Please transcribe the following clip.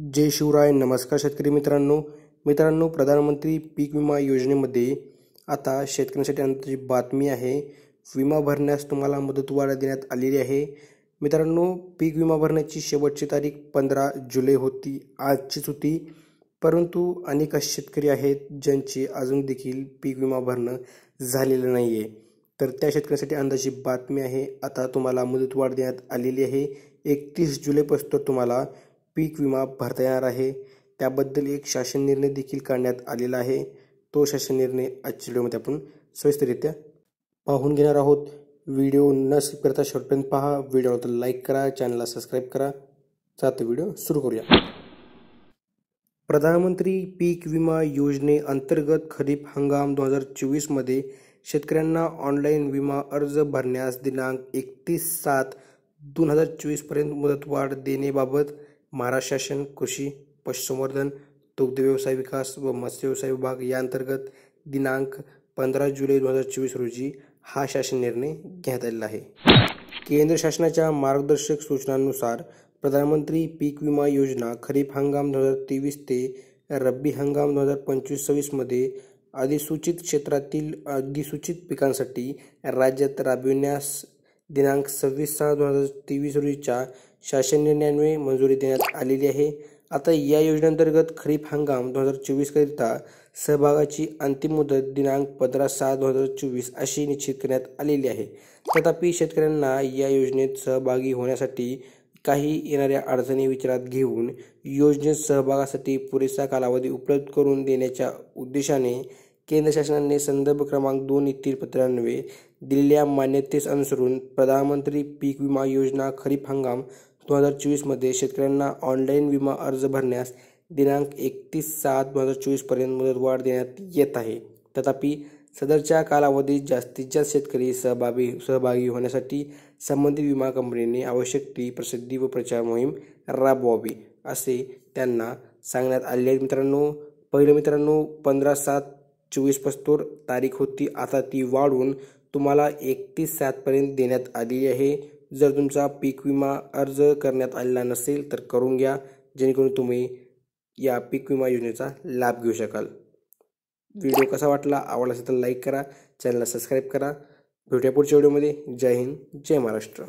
जय शिवराय. नमस्कार शेतकरी मित्रांनो, प्रधानमंत्री पीक विमा योजनेमध्ये आता शेतकऱ्यांसाठी आनंदाची बातमी आहे. विमा भरण्यास तुम्हाला मुदतवाढ देण्यात आलेली आहे. मित्रांनो, पीक विमा भरण्याची शेवटची तारीख 15 जुलै होती, आजचीच होती. परंतु अनेक असे शेतकरी आहेत ज्यांचे अजून देखील पीक विमा भरणं झालेलं नाही आहे. तर त्या शेतकऱ्यांसाठी आनंदाची बातमी आहे. आता तुम्हाला मुदतवाढ देण्यात आलेली आहे. 31 जुलैपासून तुम्हाला पीक विमा भरता येणार आहे. त्याबद्दल एक शासन निर्णय देखील काढण्यात आलेला आहे. तो शासन निर्णय आजच्या व्हिडिओमध्ये आपण सविस्तररित्या पाहून घेणार आहोत. व्हिडिओ न स्किप करता शेवटपर्यंत पहा. व्हिडिओला लाईक करा, चॅनलला सबस्क्राईब करा. चला व्हिडिओ सुरू करूया. प्रधानमंत्री पीक विमा योजनेअंतर्गत खरीप हंगाम 2024 मध्ये शेतकऱ्यांना ऑनलाईन विमा अर्ज भरण्यास दिनांक 31/7/2024 पर्यंत मुदतवाढ देण्याबाबत महाराष्ट्र शासन कृषी, पशुसंवर्धन, दुग्ध व्यवसाय विकास व मत्स्य व्यवसाय विभाग यांतर्गत दिनांक 15 जुलै 2024 रोजी हा शासन निर्णय घेण्यात आलेला आहे. केंद्र शासनाच्या मार्गदर्शक सूचनांनुसार प्रधानमंत्री पीक विमा योजना खरीप हंगाम 2023 ते रब्बी हंगाम 2025-26 मध्ये अधिसूचित क्षेत्रातील अधिसूचित पिकांसाठी राज्यात राबविण्यास दिनांक 26/6/2023 रोजीच्या शासन निर्णयान्वये मंजुरी देण्यात आलेली आहे. आता या योजनेअंतर्गत खरीप हंगाम 2024 करिता सहभागाची अंतिम मुदत दिनांक 15/7/2024 अशी निश्चित करण्यात आलेली आहे. तथापि शेतकऱ्यांना या योजनेत सहभागी होण्यासाठी काही येणाऱ्या अडचणी विचारात घेऊन योजनेत सहभागासाठी पुरेसा कालावधी उपलब्ध करून देण्याच्या उद्देशाने केंद्र शासनाने संदर्भ क्रमांक 2 येथील पत्रान्वये दिलेल्या मान्यतेस अनुसरून प्रधानमंत्री पीक विमा योजना खरीप हंगाम 2024 मध्ये शेतकऱ्यांना ऑनलाईन विमा अर्ज भरण्यास दिनांक 31/7/2024 पर्यंत मुदतवाढ देण्यात येत आहे. तथापि सदरच्या कालावधीत जास्तीत जास्त शेतकरी सहभागी होण्यासाठी संबंधित विमा कंपनीने आवश्यक ती प्रसिद्धी व प्रचार मोहीम राबवावी असे त्यांना सांगण्यात आले आहे. मित्रांनो 15/7/24 पासून तारीख होती, आता ती वाढवून तुम्हाला 31/7 पर्यंत देण्यात आलेली आहे. जर तुमचा पीक विमा अर्ज करण्यात आलेला नसेल तर करून घ्या, जेणेकरून तुम्ही या पीक विमा योजनेचा लाभ घेऊ शकाल. व्हिडिओ कसा वाटला, आवडला असेल तर लाईक करा, चॅनलला सबस्क्राईब करा. भेटूया पुढच्या व्हिडिओमध्ये. जय हिंद, जय महाराष्ट्र.